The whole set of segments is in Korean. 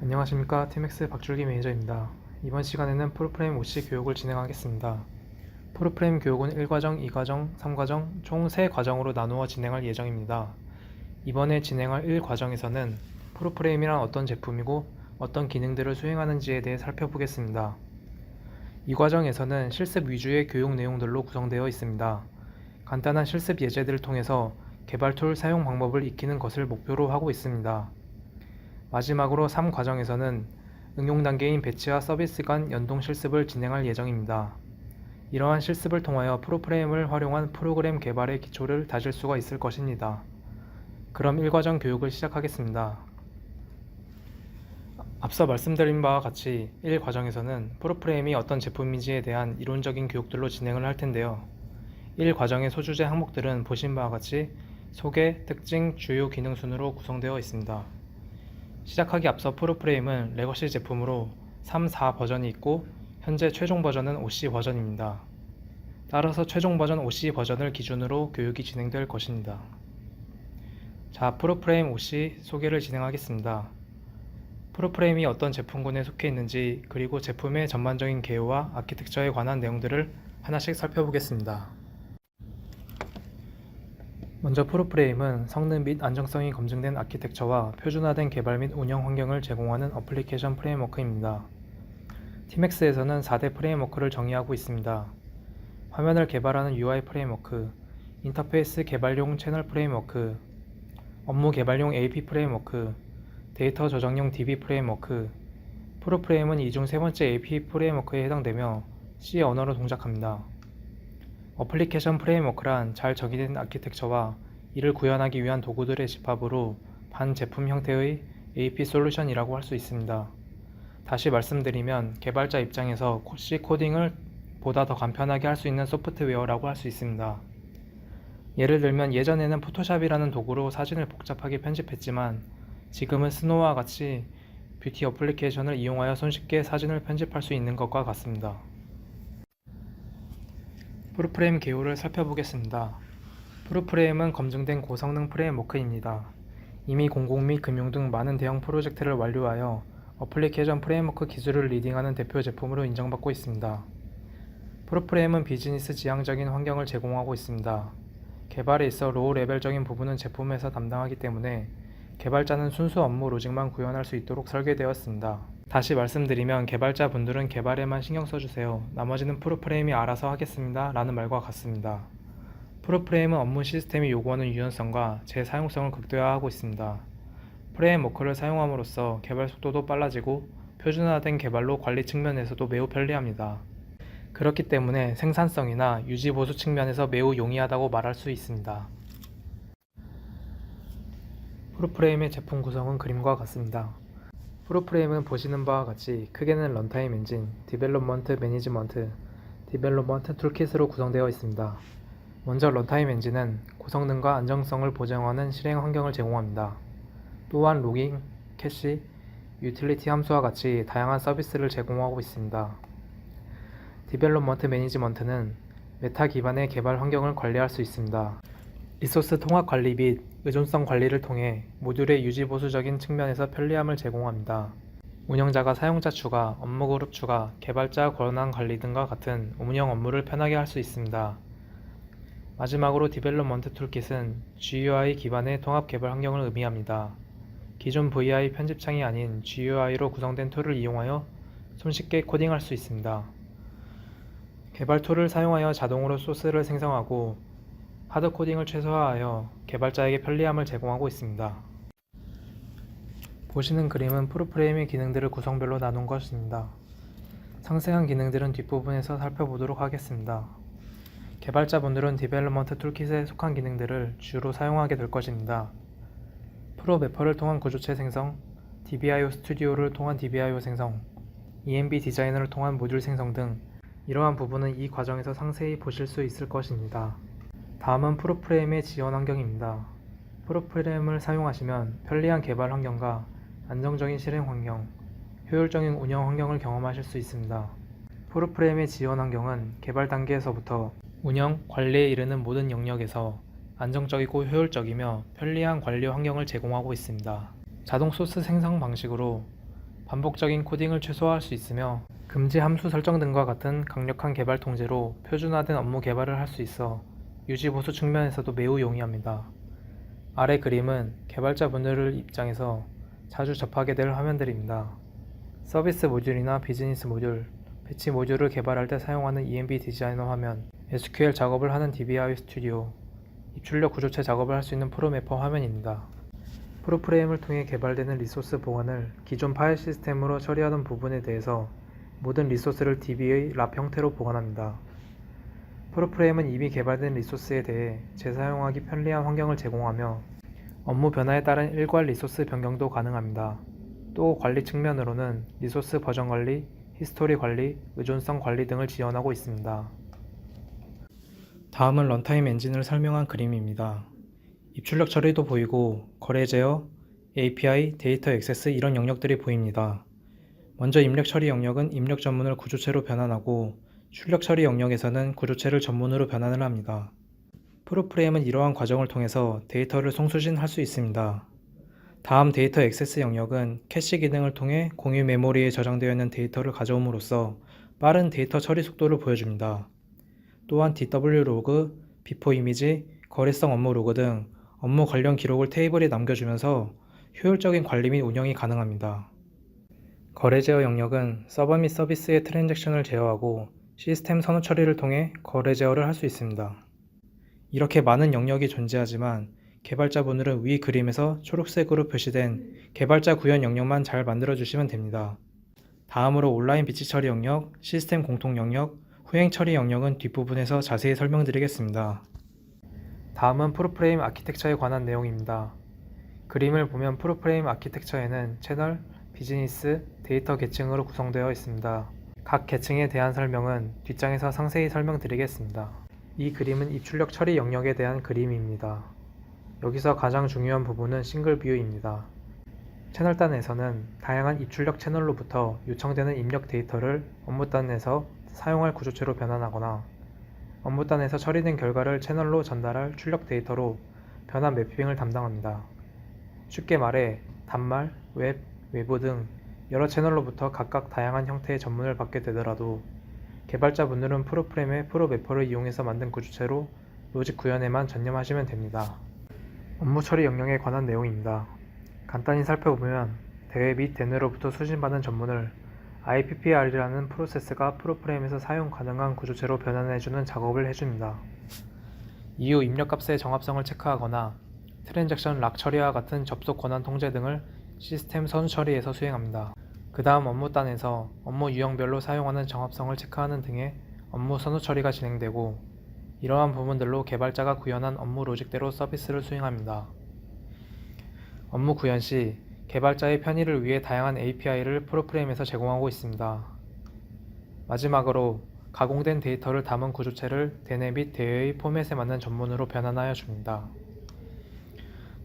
안녕하십니까. TMX 박줄기 매니저입니다. 이번 시간에는 프로프레임 OC 교육을 진행하겠습니다. 프로프레임 교육은 1과정, 2과정, 3과정 총 3과정으로 나누어 진행할 예정입니다. 이번에 진행할 1과정에서는 프로프레임이란 어떤 제품이고 어떤 기능들을 수행하는지에 대해 살펴보겠습니다. 2과정에서는 실습 위주의 교육 내용들로 구성되어 있습니다. 간단한 실습 예제들을 통해서 개발 툴 사용 방법을 익히는 것을 목표로 하고 있습니다. 마지막으로 3과정에서는 응용 단계인 배치와 서비스 간 연동 실습을 진행할 예정입니다. 이러한 실습을 통하여 프로프레임을 활용한 프로그램 개발의 기초를 다질 수가 있을 것입니다. 그럼 1과정 교육을 시작하겠습니다. 앞서 말씀드린 바와 같이 1과정에서는 프로프레임이 어떤 제품인지에 대한 이론적인 교육들로 진행을 할 텐데요. 1과정의 소주제 항목들은 보신 바와 같이 소개, 특징, 주요 기능 순으로 구성되어 있습니다. 시작하기 앞서 프로프레임은 레거시 제품으로 3, 4 버전이 있고 현재 최종 버전은 OC 버전입니다. 따라서 최종 버전 OC 버전을 기준으로 교육이 진행될 것입니다. 자, 프로프레임 OC 소개를 진행하겠습니다. 프로프레임이 어떤 제품군에 속해 있는지 그리고 제품의 전반적인 개요와 아키텍처에 관한 내용들을 하나씩 살펴보겠습니다. 먼저 프로프레임은 성능 및 안정성이 검증된 아키텍처와 표준화된 개발 및 운영 환경을 제공하는 어플리케이션 프레임워크입니다. TMX에서는 4대 프레임워크를 정의하고 있습니다. 화면을 개발하는 UI 프레임워크, 인터페이스 개발용 채널 프레임워크, 업무 개발용 AP 프레임워크, 데이터 저장용 DB 프레임워크. 프로프레임은 이 중 세 번째 AP 프레임워크에 해당되며 C 언어로 동작합니다. 어플리케이션 프레임워크란 잘 정의된 아키텍처와 이를 구현하기 위한 도구들의 집합으로 반제품 형태의 AP 솔루션이라고 할 수 있습니다. 다시 말씀드리면 개발자 입장에서 C 코딩을 보다 더 간편하게 할 수 있는 소프트웨어라고 할 수 있습니다. 예를 들면 예전에는 포토샵이라는 도구로 사진을 복잡하게 편집했지만 지금은 스노우와 같이 뷰티 어플리케이션을 이용하여 손쉽게 사진을 편집할 수 있는 것과 같습니다. 프로프레임 개요를 살펴보겠습니다. 프로프레임은 검증된 고성능 프레임워크입니다. 이미 공공 및 금융 등 많은 대형 프로젝트를 완료하여 어플리케이션 프레임워크 기술을 리딩하는 대표 제품으로 인정받고 있습니다. 프로프레임은 비즈니스 지향적인 환경을 제공하고 있습니다. 개발에 있어 로우 레벨적인 부분은 제품에서 담당하기 때문에 개발자는 순수 업무 로직만 구현할 수 있도록 설계되었습니다. 다시 말씀드리면 개발자 분들은 개발에만 신경 써주세요. 나머지는 프로프레임이 알아서 하겠습니다. 라는 말과 같습니다. 프로프레임은 업무 시스템이 요구하는 유연성과 재사용성을 극대화하고 있습니다. 프레임워크를 사용함으로써 개발 속도도 빨라지고 표준화된 개발로 관리 측면에서도 매우 편리합니다. 그렇기 때문에 생산성이나 유지 보수 측면에서 매우 용이하다고 말할 수 있습니다. 프로프레임의 제품 구성은 그림과 같습니다. 프로프레임은 보시는 바와 같이 크게는 런타임 엔진, 디벨롭먼트 매니지먼트, 디벨롭먼트 툴킷으로 구성되어 있습니다. 먼저 런타임 엔진은 고성능과 안정성을 보장하는 실행 환경을 제공합니다. 또한 로깅, 캐시, 유틸리티 함수와 같이 다양한 서비스를 제공하고 있습니다. 디벨롭먼트 매니지먼트는 메타 기반의 개발 환경을 관리할 수 있습니다. 리소스 통합 관리 및 의존성 관리를 통해 모듈의 유지 보수적인 측면에서 편리함을 제공합니다. 운영자가 사용자 추가, 업무 그룹 추가, 개발자 권한 관리 등과 같은 운영 업무를 편하게 할 수 있습니다. 마지막으로 디벨롭먼트 툴킷은 GUI 기반의 통합 개발 환경을 의미합니다. 기존 VI 편집창이 아닌 GUI로 구성된 툴을 이용하여 손쉽게 코딩할 수 있습니다. 개발 툴을 사용하여 자동으로 소스를 생성하고 하드 코딩을 최소화하여 개발자에게 편리함을 제공하고 있습니다. 보시는 그림은 프로프레임의 기능들을 구성별로 나눈 것입니다. 상세한 기능들은 뒷부분에서 살펴보도록 하겠습니다. 개발자분들은 디벨롭먼트 툴킷에 속한 기능들을 주로 사용하게 될 것입니다. 프로 매퍼를 통한 구조체 생성, DBIO 스튜디오를 통한 DBIO 생성, ENB 디자이너를 통한 모듈 생성 등 이러한 부분은 이 과정에서 상세히 보실 수 있을 것입니다. 다음은 프로프레임의 지원 환경입니다. 프로프레임을 사용하시면 편리한 개발 환경과 안정적인 실행 환경, 효율적인 운영 환경을 경험하실 수 있습니다. 프로프레임의 지원 환경은 개발 단계에서부터 운영, 관리에 이르는 모든 영역에서 안정적이고 효율적이며 편리한 관리 환경을 제공하고 있습니다. 자동 소스 생성 방식으로 반복적인 코딩을 최소화할 수 있으며 금지 함수 설정 등과 같은 강력한 개발 통제로 표준화된 업무 개발을 할 수 있어 유지 보수 측면에서도 매우 용이합니다. 아래 그림은 개발자분들 입장에서 자주 접하게 될 화면들입니다. 서비스 모듈이나 비즈니스 모듈, 배치 모듈을 개발할 때 사용하는 ENB 디자이너 화면, SQL 작업을 하는 DBI 스튜디오, 입출력 구조체 작업을 할 수 있는 프로매퍼 화면입니다. 프로프레임을 통해 개발되는 리소스 보관을 기존 파일 시스템으로 처리하던 부분에 대해서 모든 리소스를 DB의 랍 형태로 보관합니다. 프로프레임은 이미 개발된 리소스에 대해 재사용하기 편리한 환경을 제공하며 업무 변화에 따른 일괄 리소스 변경도 가능합니다. 또 관리 측면으로는 리소스 버전 관리, 히스토리 관리, 의존성 관리 등을 지원하고 있습니다. 다음은 런타임 엔진을 설명한 그림입니다. 입출력 처리도 보이고 거래 제어, API, 데이터 액세스 이런 영역들이 보입니다. 먼저 입력 처리 영역은 입력 전문을 구조체로 변환하고 출력 처리 영역에서는 구조체를 전문으로 변환을 합니다. 프로프레임은 이러한 과정을 통해서 데이터를 송수신할 수 있습니다. 다음 데이터 액세스 영역은 캐시 기능을 통해 공유 메모리에 저장되어 있는 데이터를 가져옴으로써 빠른 데이터 처리 속도를 보여줍니다. 또한 DW 로그, 비포 이미지, 거래성 업무 로그 등 업무 관련 기록을 테이블에 남겨주면서 효율적인 관리 및 운영이 가능합니다. 거래 제어 영역은 서버 및 서비스의 트랜잭션을 제어하고 시스템 선호 처리를 통해 거래 제어를 할 수 있습니다. 이렇게 많은 영역이 존재하지만 개발자분들은 위 그림에서 초록색으로 표시된 개발자 구현 영역만 잘 만들어주시면 됩니다. 다음으로 온라인 비치 처리 영역, 시스템 공통 영역, 후행 처리 영역은 뒷부분에서 자세히 설명드리겠습니다. 다음은 프로프레임 아키텍처에 관한 내용입니다. 그림을 보면 프로프레임 아키텍처에는 채널, 비즈니스, 데이터 계층으로 구성되어 있습니다. 각 계층에 대한 설명은 뒷장에서 상세히 설명드리겠습니다. 이 그림은 입출력 처리 영역에 대한 그림입니다. 여기서 가장 중요한 부분은 싱글 뷰입니다. 채널단에서는 다양한 입출력 채널로부터 요청되는 입력 데이터를 업무단에서 사용할 구조체로 변환하거나 업무단에서 처리된 결과를 채널로 전달할 출력 데이터로 변환 매핑을 담당합니다. 쉽게 말해 단말, 웹, 외부 등 여러 채널로부터 각각 다양한 형태의 전문을 받게 되더라도 개발자분들은 프로프레임의 프로매퍼를 이용해서 만든 구조체로 로직 구현에만 전념하시면 됩니다. 업무 처리 영역에 관한 내용입니다. 간단히 살펴보면 대회 및 대뇌로부터 수신받은 전문을 IPPR이라는 프로세스가 프로프레임에서 사용 가능한 구조체로 변환해주는 작업을 해줍니다. 이후 입력값의 정합성을 체크하거나 트랜잭션 락 처리와 같은 접속 권한 통제 등을 시스템 선우 처리에서 수행합니다. 그 다음 업무단에서 업무 유형별로 사용하는 정합성을 체크하는 등의 업무 선우 처리가 진행되고 이러한 부분들로 개발자가 구현한 업무 로직대로 서비스를 수행합니다. 업무 구현 시 개발자의 편의를 위해 다양한 API를 프로프레임에서 제공하고 있습니다. 마지막으로 가공된 데이터를 담은 구조체를 대뇌 및 대외의 포맷에 맞는 전문으로 변환하여 줍니다.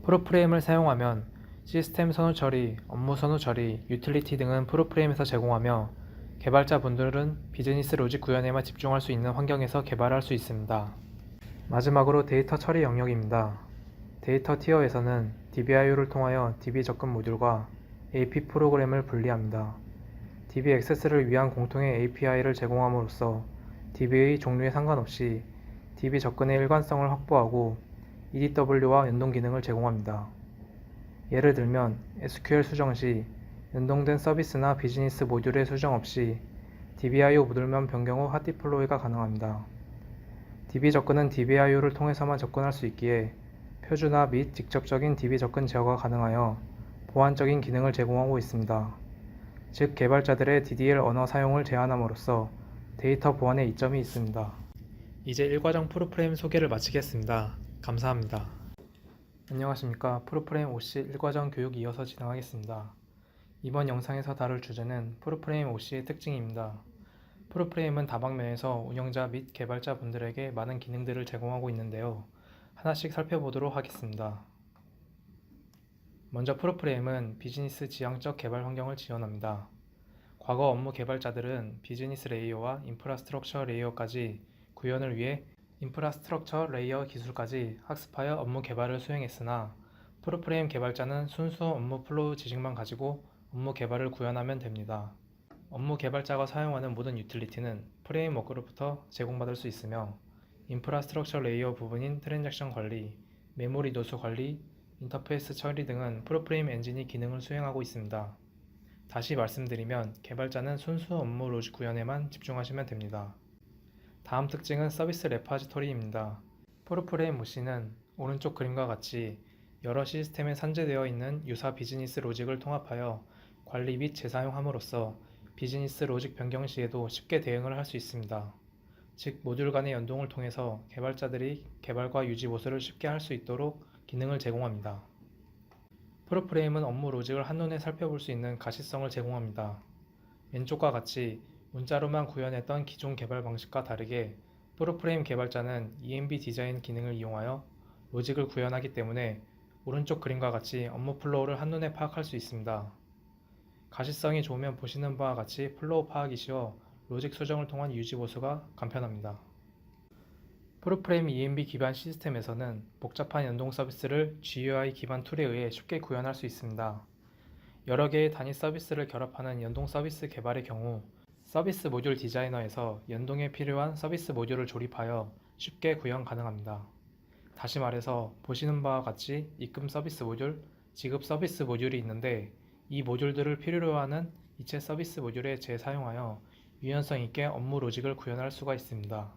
프로프레임을 사용하면 시스템 선우 처리, 업무 선우 처리, 유틸리티 등은 프로프레임에서 제공하며 개발자분들은 비즈니스 로직 구현에만 집중할 수 있는 환경에서 개발할 수 있습니다. 마지막으로 데이터 처리 영역입니다. 데이터 티어에서는 DBIO를 통하여 DB 접근 모듈과 AP 프로그램을 분리합니다. DB 액세스를 위한 공통의 API를 제공함으로써 DB의 종류에 상관없이 DB 접근의 일관성을 확보하고 EDW와 연동 기능을 제공합니다. 예를 들면 SQL 수정 시 연동된 서비스나 비즈니스 모듈의 수정 없이 DBIO 모듈만 변경 후 핫디플로이가 가능합니다. DB 접근은 DBIO를 통해서만 접근할 수 있기에 표준화 및 직접적인 DB 접근 제어가 가능하여 보안적인 기능을 제공하고 있습니다. 즉 개발자들의 DDL 언어 사용을 제한함으로써 데이터 보안에 이점이 있습니다. 이제 1과정 프로프레임 소개를 마치겠습니다. 감사합니다. 안녕하십니까. 프로프레임 OC 1과정 교육 이어서 진행하겠습니다. 이번 영상에서 다룰 주제는 프로프레임 OC의 특징입니다. 프로프레임은 다방면에서 운영자 및 개발자 분들에게 많은 기능들을 제공하고 있는데요. 하나씩 살펴보도록 하겠습니다. 먼저 프로프레임은 비즈니스 지향적 개발 환경을 지원합니다. 과거 업무 개발자들은 비즈니스 레이어와 인프라스트럭처 레이어까지 구현을 위해 인프라스트럭처 레이어 기술까지 학습하여 업무 개발을 수행했으나 프로프레임 개발자는 순수 업무 플로우 지식만 가지고 업무 개발을 구현하면 됩니다. 업무 개발자가 사용하는 모든 유틸리티는 프레임워크로부터 제공받을 수 있으며 인프라스트럭처 레이어 부분인 트랜잭션 관리, 메모리 노수 관리, 인터페이스 처리 등은 프로프레임 엔진이 기능을 수행하고 있습니다. 다시 말씀드리면 개발자는 순수 업무 로직 구현에만 집중하시면 됩니다. 다음 특징은 서비스 레파지토리입니다. 프로프레임 모시는 오른쪽 그림과 같이 여러 시스템에 산재되어 있는 유사 비즈니스 로직을 통합하여 관리 및 재사용함으로써 비즈니스 로직 변경 시에도 쉽게 대응을 할 수 있습니다. 즉 모듈 간의 연동을 통해서 개발자들이 개발과 유지 보수를 쉽게 할 수 있도록 기능을 제공합니다. 프로프레임은 업무 로직을 한눈에 살펴볼 수 있는 가시성을 제공합니다. 왼쪽과 같이 문자로만 구현했던 기존 개발 방식과 다르게 프로프레임 개발자는 ENB 디자인 기능을 이용하여 로직을 구현하기 때문에 오른쪽 그림과 같이 업무 플로우를 한눈에 파악할 수 있습니다. 가시성이 좋으면 보시는 바와 같이 플로우 파악이 쉬워 로직 수정을 통한 유지 보수가 간편합니다. 프로프레임 ENB 기반 시스템에서는 복잡한 연동 서비스를 GUI 기반 툴에 의해 쉽게 구현할 수 있습니다. 여러 개의 단위 서비스를 결합하는 연동 서비스 개발의 경우 서비스 모듈 디자이너에서 연동에 필요한 서비스 모듈을 조립하여 쉽게 구현 가능합니다. 다시 말해서 보시는 바와 같이 입금 서비스 모듈, 지급 서비스 모듈이 있는데 이 모듈들을 필요로 하는 이체 서비스 모듈에 재사용하여 유연성 있게 업무 로직을 구현할 수가 있습니다.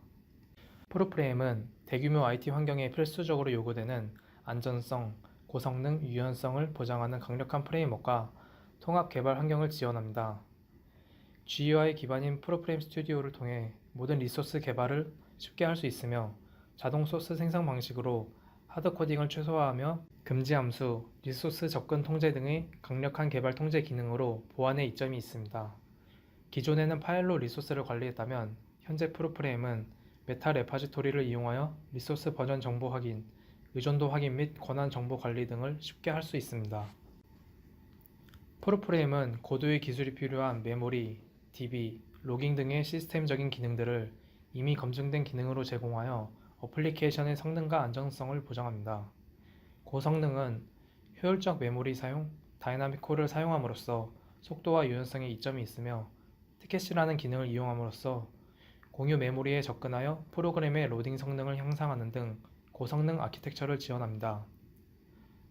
프로프레임은 대규모 IT 환경에 필수적으로 요구되는 안전성, 고성능, 유연성을 보장하는 강력한 프레임워크와 통합 개발 환경을 지원합니다. GUI 기반인 프로프레임 스튜디오를 통해 모든 리소스 개발을 쉽게 할 수 있으며 자동 소스 생성 방식으로 하드 코딩을 최소화하며 금지 함수, 리소스 접근 통제 등의 강력한 개발 통제 기능으로 보안의 이점이 있습니다. 기존에는 파일로 리소스를 관리했다면 현재 프로프레임은 메타 레파지토리를 이용하여 리소스 버전 정보 확인, 의존도 확인 및 권한 정보 관리 등을 쉽게 할 수 있습니다. 프로프레임은 고도의 기술이 필요한 메모리, DB, 로깅 등의 시스템적인 기능들을 이미 검증된 기능으로 제공하여 어플리케이션의 성능과 안정성을 보장합니다. 고성능은 효율적 메모리 사용, 다이나믹 콜을 사용함으로써 속도와 유연성에 이점이 있으며 티켓이라는 기능을 이용함으로써 공유 메모리에 접근하여 프로그램의 로딩 성능을 향상하는 등 고성능 아키텍처를 지원합니다.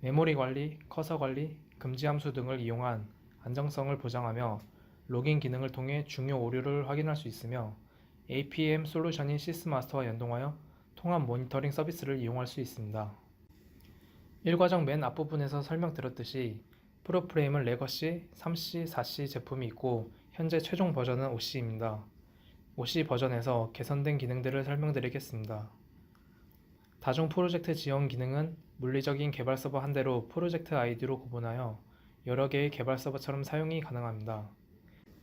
메모리 관리, 커서 관리, 금지 함수 등을 이용한 안정성을 보장하며 로깅 기능을 통해 중요 오류를 확인할 수 있으며 APM 솔루션인 시스마스터와 연동하여 통합 모니터링 서비스를 이용할 수 있습니다. 1과정 맨 앞부분에서 설명드렸듯이 프로프레임은 레거시 3C, 4C 제품이 있고 현재 최종 버전은 5C입니다. 5C 버전에서 개선된 기능들을 설명드리겠습니다. 다중 프로젝트 지원 기능은 물리적인 개발 서버 한 대로 프로젝트 아이디로 구분하여 여러 개의 개발 서버처럼 사용이 가능합니다.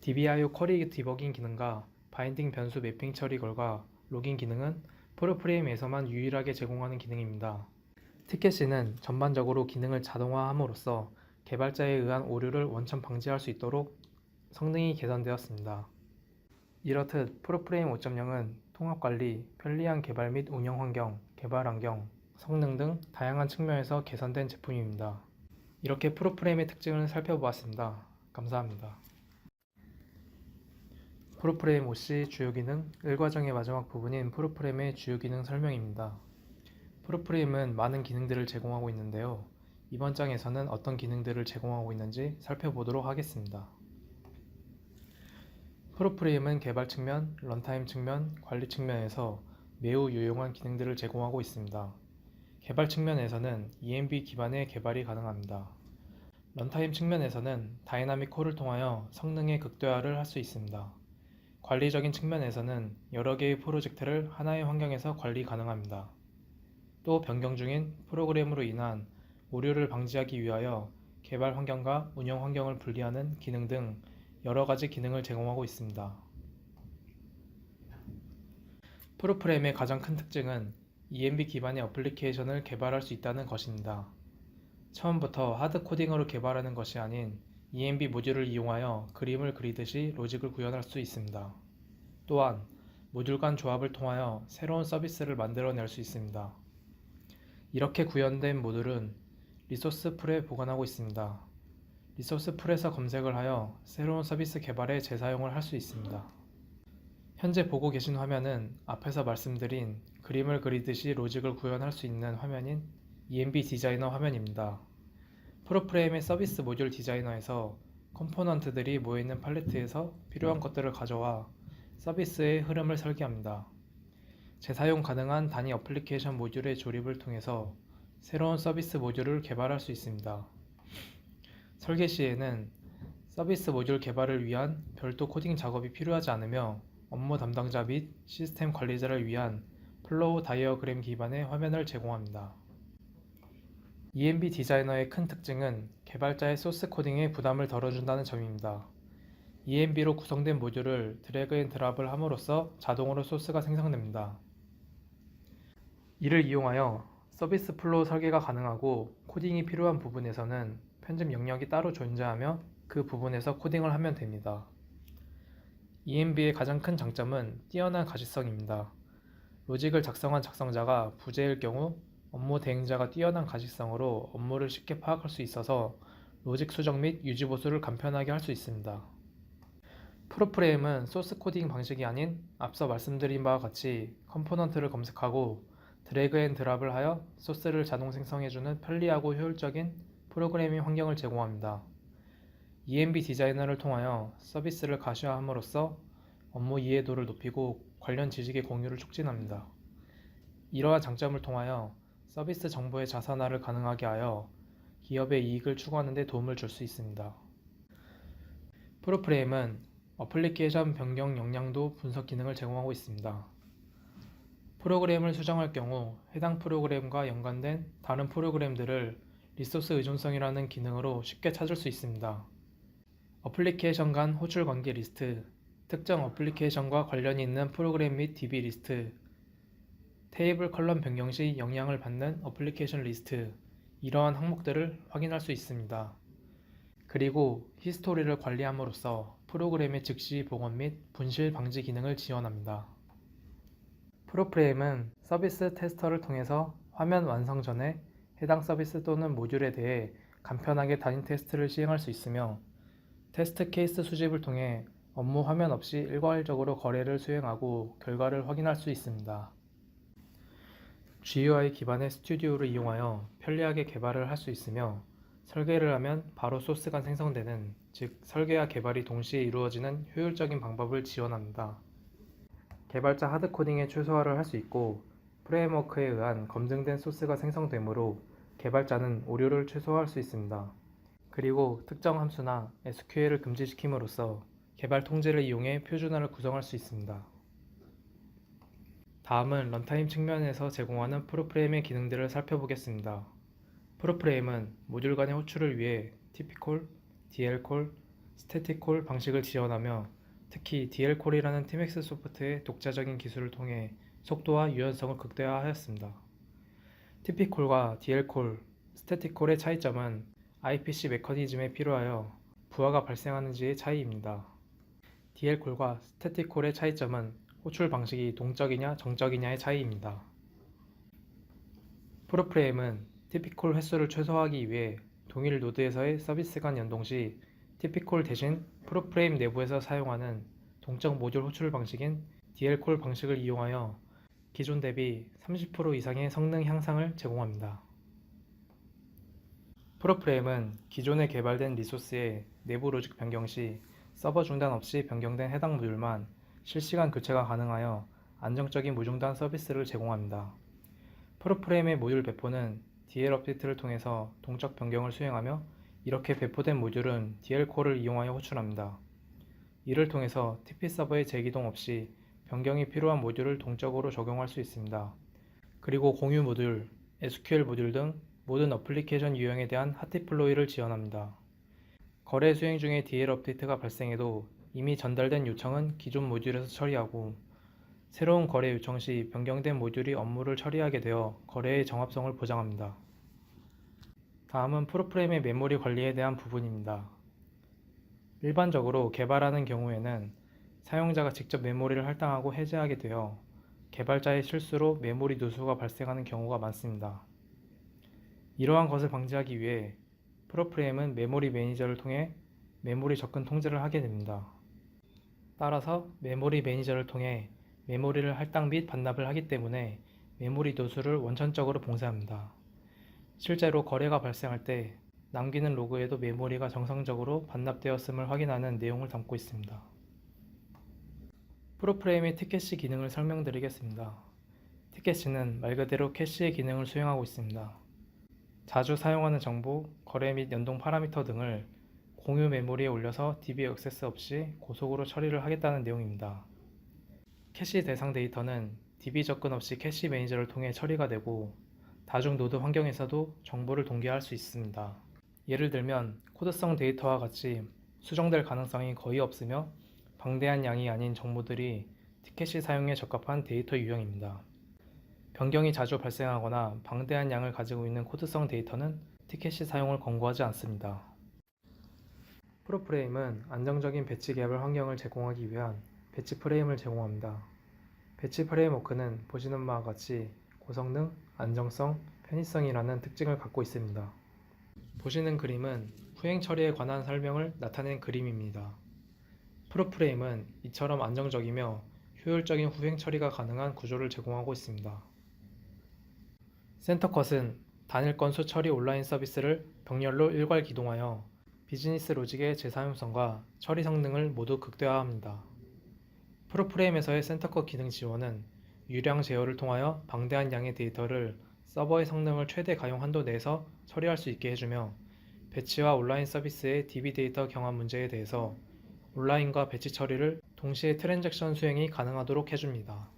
DBIO 쿼리 디버깅 기능과 바인딩 변수 매핑 처리 결과 로깅 기능은 프로프레임에서만 유일하게 제공하는 기능입니다. 티켓시는 전반적으로 기능을 자동화함으로써 개발자에 의한 오류를 원천 방지할 수 있도록 성능이 개선되었습니다. 이렇듯 프로프레임 5.0은 통합관리, 편리한 개발 및 운영 환경, 개발 환경, 성능 등 다양한 측면에서 개선된 제품입니다. 이렇게 프로프레임의 특징을 살펴보았습니다. 감사합니다. 프로프레임 OC 주요 기능 1과정의 마지막 부분인 프로프레임의 주요 기능 설명입니다. 프로프레임은 많은 기능들을 제공하고 있는데요. 이번 장에서는 어떤 기능들을 제공하고 있는지 살펴보도록 하겠습니다. 프로프레임은 개발 측면, 런타임 측면, 관리 측면에서 매우 유용한 기능들을 제공하고 있습니다. 개발 측면에서는 ENB 기반의 개발이 가능합니다. 런타임 측면에서는 다이나믹 콜을 통하여 성능의 극대화를 할 수 있습니다. 관리적인 측면에서는 여러 개의 프로젝트를 하나의 환경에서 관리 가능합니다. 또 변경 중인 프로그램으로 인한 오류를 방지하기 위하여 개발 환경과 운영 환경을 분리하는 기능 등 여러 가지 기능을 제공하고 있습니다. 프로프레임의 가장 큰 특징은 ENB 기반의 어플리케이션을 개발할 수 있다는 것입니다. 처음부터 하드 코딩으로 개발하는 것이 아닌 ENB 모듈을 이용하여 그림을 그리듯이 로직을 구현할 수 있습니다. 또한 모듈 간 조합을 통하여 새로운 서비스를 만들어낼 수 있습니다. 이렇게 구현된 모듈은 리소스 풀에 보관하고 있습니다. 리소스 풀에서 검색을 하여 새로운 서비스 개발에 재사용을 할 수 있습니다. 현재 보고 계신 화면은 앞에서 말씀드린 그림을 그리듯이 로직을 구현할 수 있는 화면인 ENB 디자이너 화면입니다. 프로프레임의 서비스 모듈 디자이너에서 컴포넌트들이 모여있는 팔레트에서 필요한 것들을 가져와 서비스의 흐름을 설계합니다. 재사용 가능한 단위 어플리케이션 모듈의 조립을 통해서 새로운 서비스 모듈을 개발할 수 있습니다. 설계 시에는 서비스 모듈 개발을 위한 별도 코딩 작업이 필요하지 않으며 업무 담당자 및 시스템 관리자를 위한 플로우 다이어그램 기반의 화면을 제공합니다. ENB 디자이너의 큰 특징은 개발자의 소스 코딩에 부담을 덜어준다는 점입니다. ENB로 구성된 모듈을 드래그 앤 드랍을 함으로써 자동으로 소스가 생성됩니다. 이를 이용하여 서비스 플로우 설계가 가능하고 코딩이 필요한 부분에서는 편집 영역이 따로 존재하며 그 부분에서 코딩을 하면 됩니다. ENB의 가장 큰 장점은 뛰어난 가시성입니다. 로직을 작성한 작성자가 부재일 경우 업무 대행자가 뛰어난 가시성으로 업무를 쉽게 파악할 수 있어서 로직 수정 및 유지 보수를 간편하게 할 수 있습니다. 프로프레임은 소스 코딩 방식이 아닌 앞서 말씀드린 바와 같이 컴포넌트를 검색하고 드래그 앤 드랍을 하여 소스를 자동 생성해주는 편리하고 효율적인 프로그래밍 환경을 제공합니다. ENB 디자이너를 통하여 서비스를 가시화함으로써 업무 이해도를 높이고 관련 지식의 공유를 촉진합니다. 이러한 장점을 통하여 서비스 정보의 자산화를 가능하게 하여 기업의 이익을 추구하는 데 도움을 줄 수 있습니다. 프로프레임은 어플리케이션 변경 역량도 분석 기능을 제공하고 있습니다. 프로그램을 수정할 경우 해당 프로그램과 연관된 다른 프로그램들을 리소스 의존성이라는 기능으로 쉽게 찾을 수 있습니다. 어플리케이션 간 호출 관계 리스트, 특정 어플리케이션과 관련이 있는 프로그램 및 DB 리스트, 테이블 컬럼 변경 시 영향을 받는 어플리케이션 리스트, 이러한 항목들을 확인할 수 있습니다. 그리고 히스토리를 관리함으로써 프로그램의 즉시 복원 및 분실 방지 기능을 지원합니다. 프로프레임은 서비스 테스터를 통해서 화면 완성 전에 해당 서비스 또는 모듈에 대해 간편하게 단위 테스트를 시행할 수 있으며 테스트 케이스 수집을 통해 업무 화면 없이 일괄적으로 거래를 수행하고 결과를 확인할 수 있습니다. GUI 기반의 스튜디오를 이용하여 편리하게 개발을 할 수 있으며 설계를 하면 바로 소스가 생성되는, 즉 설계와 개발이 동시에 이루어지는 효율적인 방법을 지원합니다. 개발자 하드코딩의 최소화를 할 수 있고 프레임워크에 의한 검증된 소스가 생성되므로 개발자는 오류를 최소화할 수 있습니다. 그리고 특정 함수나 SQL을 금지시킴으로써 개발 통제를 이용해 표준화를 구성할 수 있습니다. 다음은 런타임 측면에서 제공하는 프로프레임의 기능들을 살펴보겠습니다. 프로프레임은 모듈 간의 호출을 위해 TP콜, DL콜, 스태틱콜 방식을 지원하며 특히 DL콜이라는 TMX 소프트의 독자적인 기술을 통해 속도와 유연성을 극대화하였습니다. TP콜과 DL콜, 스태틱콜의 차이점은 IPC 메커니즘에 필요하여 부하가 발생하는지의 차이입니다. DL콜과 스태틱콜의 차이점은 호출 방식이 동적이냐 정적이냐의 차이입니다. 프로프레임은 TP콜 횟수를 최소화하기 위해 동일 노드에서의 서비스 간 연동 시 TP콜 대신 프로프레임 내부에서 사용하는 동적 모듈 호출 방식인 DL콜 방식을 이용하여 기존 대비 30% 이상의 성능 향상을 제공합니다. 프로프레임은 기존에 개발된 리소스의 내부 로직 변경 시 서버 중단 없이 변경된 해당 모듈만 실시간 교체가 가능하여 안정적인 무중단 서비스를 제공합니다. 프로프레임의 모듈 배포는 DL 업데이트를 통해서 동적 변경을 수행하며 이렇게 배포된 모듈은 DL콜을 이용하여 호출합니다. 이를 통해서 TP 서버의 재기동 없이 변경이 필요한 모듈을 동적으로 적용할 수 있습니다. 그리고 공유 모듈, SQL 모듈 등 모든 어플리케이션 유형에 대한 핫디플로이를 지원합니다. 거래 수행 중에 DL 업데이트가 발생해도 이미 전달된 요청은 기존 모듈에서 처리하고 새로운 거래 요청 시 변경된 모듈이 업무를 처리하게 되어 거래의 정합성을 보장합니다. 다음은 프로프레임의 메모리 관리에 대한 부분입니다. 일반적으로 개발하는 경우에는 사용자가 직접 메모리를 할당하고 해제하게 되어 개발자의 실수로 메모리 누수가 발생하는 경우가 많습니다. 이러한 것을 방지하기 위해 프로프레임은 메모리 매니저를 통해 메모리 접근 통제를 하게 됩니다. 따라서 메모리 매니저를 통해 메모리를 할당 및 반납을 하기 때문에 메모리 노수를 원천적으로 봉쇄합니다. 실제로 거래가 발생할 때 남기는 로그에도 메모리가 정상적으로 반납되었음을 확인하는 내용을 담고 있습니다. 프로프레임의 티켓시 기능을 설명드리겠습니다. 티켓시는 말 그대로 캐시의 기능을 수행하고 있습니다. 자주 사용하는 정보, 거래 및 연동 파라미터 등을 공유 메모리에 올려서 DB 액세스 없이 고속으로 처리를 하겠다는 내용입니다. 캐시 대상 데이터는 DB 접근 없이 캐시 매니저를 통해 처리가 되고 다중 노드 환경에서도 정보를 동기화할 수 있습니다. 예를 들면 코드성 데이터와 같이 수정될 가능성이 거의 없으며 방대한 양이 아닌 정보들이 티켓시 사용에 적합한 데이터 유형입니다. 변경이 자주 발생하거나 방대한 양을 가지고 있는 코드성 데이터는 티켓시 사용을 권고하지 않습니다. 프로프레임은 안정적인 배치 개발 환경을 제공하기 위한 배치 프레임을 제공합니다. 배치 프레임워크는 보시는 바와 같이 고성능, 안정성, 편의성이라는 특징을 갖고 있습니다. 보시는 그림은 후행 처리에 관한 설명을 나타낸 그림입니다. 프로프레임은 이처럼 안정적이며 효율적인 후행 처리가 가능한 구조를 제공하고 있습니다. 센터컷은 단일 건수 처리 온라인 서비스를 병렬로 일괄 기동하여 비즈니스 로직의 재사용성과 처리 성능을 모두 극대화합니다. 프로프레임에서의 센터컷 기능 지원은 유량 제어를 통하여 방대한 양의 데이터를 서버의 성능을 최대 가용 한도 내에서 처리할 수 있게 해주며 배치와 온라인 서비스의 DB 데이터 경합 문제에 대해서 온라인과 배치 처리를 동시에 트랜잭션 수행이 가능하도록 해줍니다.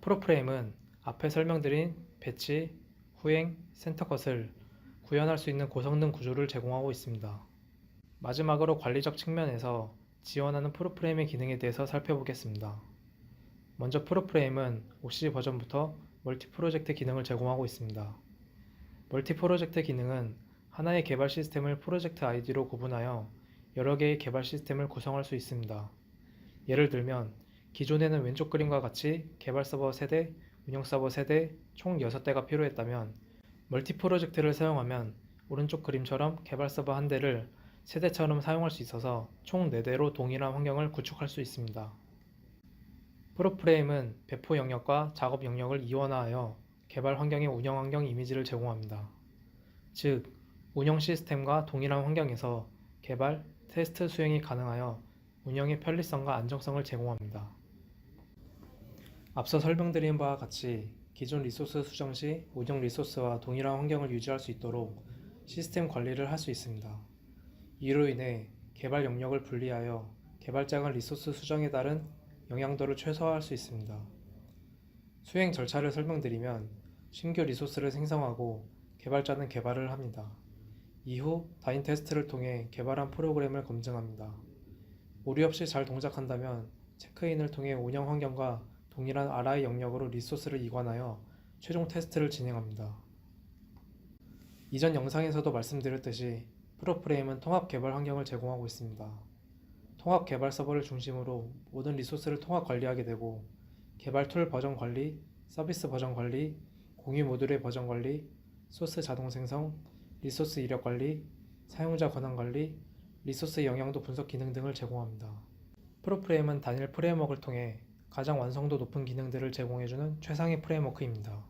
프로프레임은 앞에 설명드린 배치, 후행, 센터컷을 구현할 수 있는 고성능 구조를 제공하고 있습니다. 마지막으로 관리적 측면에서 지원하는 프로프레임의 기능에 대해서 살펴보겠습니다. 먼저 프로프레임은 OC 버전부터 멀티 프로젝트 기능을 제공하고 있습니다. 멀티 프로젝트 기능은 하나의 개발 시스템을 프로젝트 아이디로 구분하여 여러 개의 개발 시스템을 구성할 수 있습니다. 예를 들면 기존에는 왼쪽 그림과 같이 개발 서버 세대, 운영 서버 세대 총 6대가 필요했다면 멀티 프로젝트를 사용하면 오른쪽 그림처럼 개발 서버 한 대를 세대처럼 사용할 수 있어서 총 4대로 동일한 환경을 구축할 수 있습니다. 프로프레임은 배포 영역과 작업 영역을 이원화하여 개발 환경의 운영 환경 이미지를 제공합니다. 즉, 운영 시스템과 동일한 환경에서 개발, 테스트 수행이 가능하여 운영의 편리성과 안정성을 제공합니다. 앞서 설명드린 바와 같이 기존 리소스 수정 시 운영 리소스와 동일한 환경을 유지할 수 있도록 시스템 관리를 할 수 있습니다. 이로 인해 개발 영역을 분리하여 개발자 간 리소스 수정에 따른 영향도를 최소화할 수 있습니다. 수행 절차를 설명드리면 신규 리소스를 생성하고 개발자는 개발을 합니다. 이후 다인 테스트를 통해 개발한 프로그램을 검증합니다. 오류 없이 잘 동작한다면 체크인을 통해 운영 환경과 동일한 RI 영역으로 리소스를 이관하여 최종 테스트를 진행합니다. 이전 영상에서도 말씀드렸듯이 프로프레임은 통합 개발 환경을 제공하고 있습니다. 통합 개발 서버를 중심으로 모든 리소스를 통합 관리하게 되고 개발 툴 버전 관리, 서비스 버전 관리, 공유 모듈의 버전 관리, 소스 자동 생성, 리소스 이력 관리, 사용자 권한 관리, 리소스 영향도 분석 기능 등을 제공합니다. 프로프레임은 단일 프레임워크를 통해 가장 완성도 높은 기능들을 제공해주는 최상의 프레임워크입니다.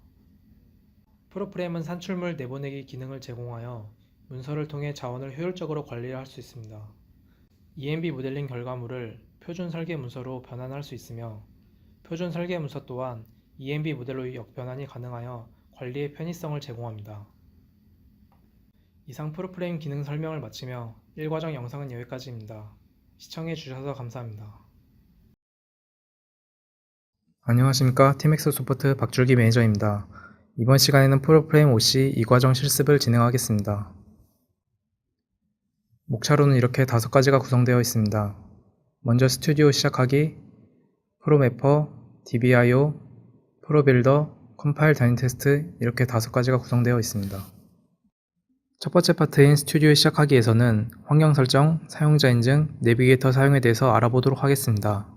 프로프레임은 산출물 내보내기 기능을 제공하여 문서를 통해 자원을 효율적으로 관리할 수 있습니다. ENB 모델링 결과물을 표준 설계 문서로 변환할 수 있으며 표준 설계 문서 또한 ENB 모델로 역변환이 가능하여 관리의 편의성을 제공합니다. 이상 프로프레임 기능 설명을 마치며 1과정 영상은 여기까지입니다. 시청해주셔서 감사합니다. 안녕하십니까. 팀엑스 소프트 박줄기 매니저입니다. 이번 시간에는 프로프레임 OC 2과정 실습을 진행하겠습니다. 목차로는 이렇게 5가지가 구성되어 있습니다. 먼저 스튜디오 시작하기, 프로매퍼, DBIO, 프로빌더, 컴파일 다인 테스트 이렇게 5가지가 구성되어 있습니다. 첫 번째 파트인 스튜디오 시작하기에서는 환경 설정, 사용자 인증, 내비게이터 사용에 대해서 알아보도록 하겠습니다.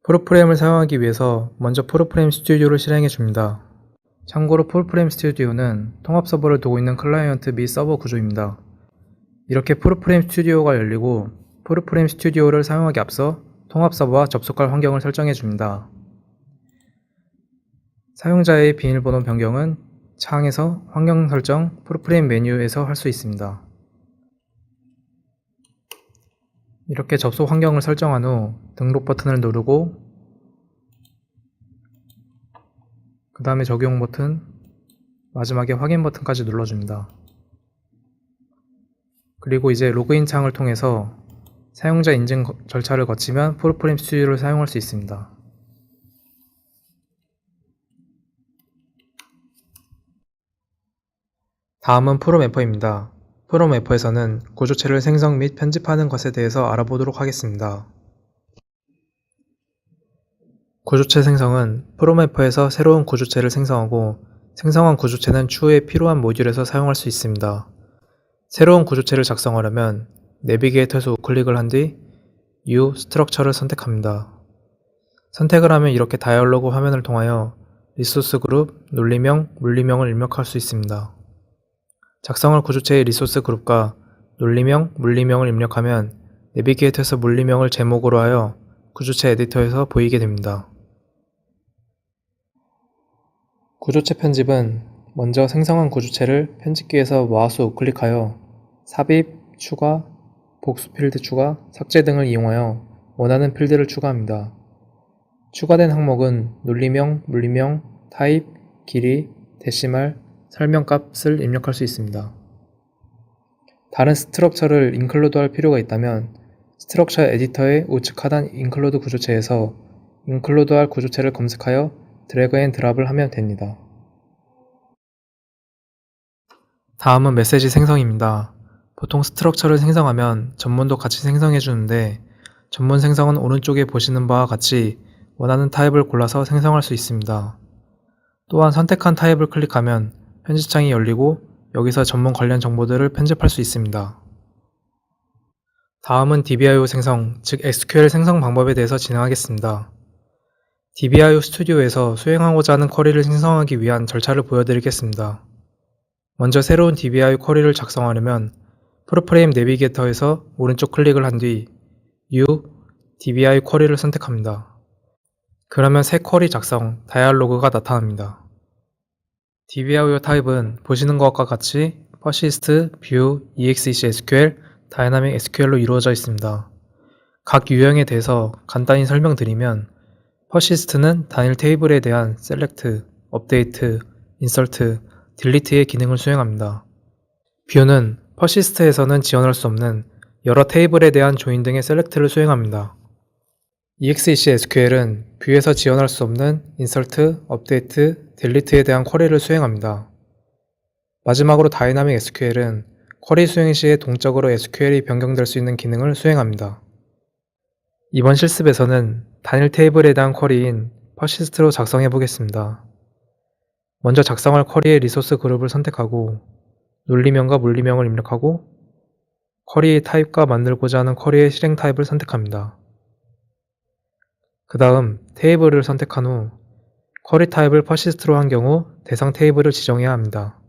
프로프레임을 사용하기 위해서 먼저 프로프레임 스튜디오를 실행해 줍니다. 참고로 풀프레임 스튜디오는 통합 서버를 두고 있는 클라이언트 및 서버 구조입니다. 이렇게 풀프레임 스튜디오가 열리고 풀프레임 스튜디오를 사용하기 앞서 통합 서버와 접속할 환경을 설정해 줍니다. 사용자의 비밀번호 변경은 창에서 환경 설정 풀프레임 메뉴에서 할 수 있습니다. 이렇게 접속 환경을 설정한 후 등록 버튼을 누르고 그 다음에 적용 버튼, 마지막에 확인 버튼까지 눌러줍니다. 그리고 이제 로그인 창을 통해서 사용자 인증 절차를 거치면 풀프레임 스튜디오를 사용할 수 있습니다. 다음은 프로매퍼입니다. 프로매퍼에서는 구조체를 생성 및 편집하는 것에 대해서 알아보도록 하겠습니다. 구조체 생성은 프로매퍼에서 새로운 구조체를 생성하고 생성한 구조체는 추후에 필요한 모듈에서 사용할 수 있습니다. 새로운 구조체를 작성하려면 내비게이터에서 우클릭을 한 뒤 New 스트럭처를 선택합니다. 선택을 하면 이렇게 다이얼로그 화면을 통하여 리소스 그룹, 논리명, 물리명을 입력할 수 있습니다. 작성할 구조체의 리소스 그룹과 논리명, 물리명을 입력하면 내비게이터에서 물리명을 제목으로 하여 구조체 에디터에서 보이게 됩니다. 구조체 편집은 먼저 생성한 구조체를 편집기에서 마우스 우클릭하여 삽입, 추가, 복수 필드 추가, 삭제 등을 이용하여 원하는 필드를 추가합니다. 추가된 항목은 논리명, 물리명, 타입, 길이, 데시말, 설명값을 입력할 수 있습니다. 다른 스트럭처를 인클루드할 필요가 있다면 스트럭처 에디터의 우측 하단 인클루드 구조체에서 인클루드할 구조체를 검색하여 드래그 앤 드랍을 하면 됩니다. 다음은 메시지 생성입니다. 보통 스트럭처를 생성하면 전문도 같이 생성해 주는데 전문 생성은 오른쪽에 보시는 바와 같이 원하는 타입을 골라서 생성할 수 있습니다. 또한 선택한 타입을 클릭하면 편집창이 열리고 여기서 전문 관련 정보들을 편집할 수 있습니다. 다음은 DBIO 생성, 즉 SQL 생성 방법에 대해서 진행하겠습니다. DBIO 스튜디오에서 수행하고자 하는 쿼리를 생성하기 위한 절차를 보여드리겠습니다. 먼저 새로운 DBIO 쿼리를 작성하려면 풀프레임 내비게이터에서 오른쪽 클릭을 한 뒤 New DBIO 쿼리를 선택합니다. 그러면 새 쿼리 작성 다이얼로그가 나타납니다. DBIO 타입은 보시는 것과 같이 Persist, View, EXEC SQL, Dynamic SQL로 이루어져 있습니다. 각 유형에 대해서 간단히 설명드리면 Persist는 단일 테이블에 대한 Select, Update, Insert, Delete의 기능을 수행합니다. View는 Persist에서는 지원할 수 없는 여러 테이블에 대한 조인 등의 셀렉트를 수행합니다. EXEC SQL은 뷰에서 지원할 수 없는 Insert, Update, Delete에 대한 쿼리를 수행합니다. 마지막으로 Dynamic SQL은 쿼리 수행 시에 동적으로 SQL이 변경될 수 있는 기능을 수행합니다. 이번 실습에서는 단일 테이블에 대한 쿼리인 Persist로 작성해 보겠습니다. 먼저 작성할 쿼리의 리소스 그룹을 선택하고 논리명과 물리명을 입력하고 쿼리의 타입과 만들고자 하는 쿼리의 실행 타입을 선택합니다. 그 다음 테이블을 선택한 후 쿼리 타입을 persist로 한 경우 대상 테이블을 지정해야 합니다.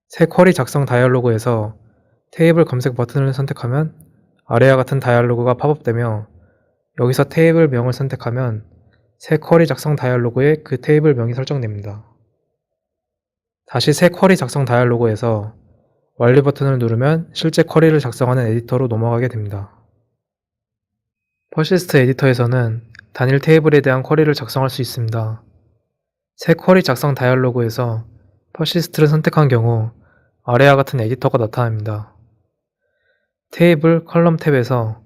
새 쿼리 작성 다이얼로그에서 테이블 검색 버튼을 선택하면 아래와 같은 다이얼로그가 팝업되며 여기서 테이블 명을 선택하면 새 쿼리 작성 다이얼로그에 그 테이블 명이 설정됩니다. 다시 새 쿼리 작성 다이얼로그에서 완료 버튼을 누르면 실제 쿼리를 작성하는 에디터로 넘어가게 됩니다. 퍼시스트 에디터에서는 단일 테이블에 대한 쿼리를 작성할 수 있습니다. 새 쿼리 작성 다이얼로그에서 퍼시스트를 선택한 경우 아래와 같은 에디터가 나타납니다. 테이블 컬럼 탭에서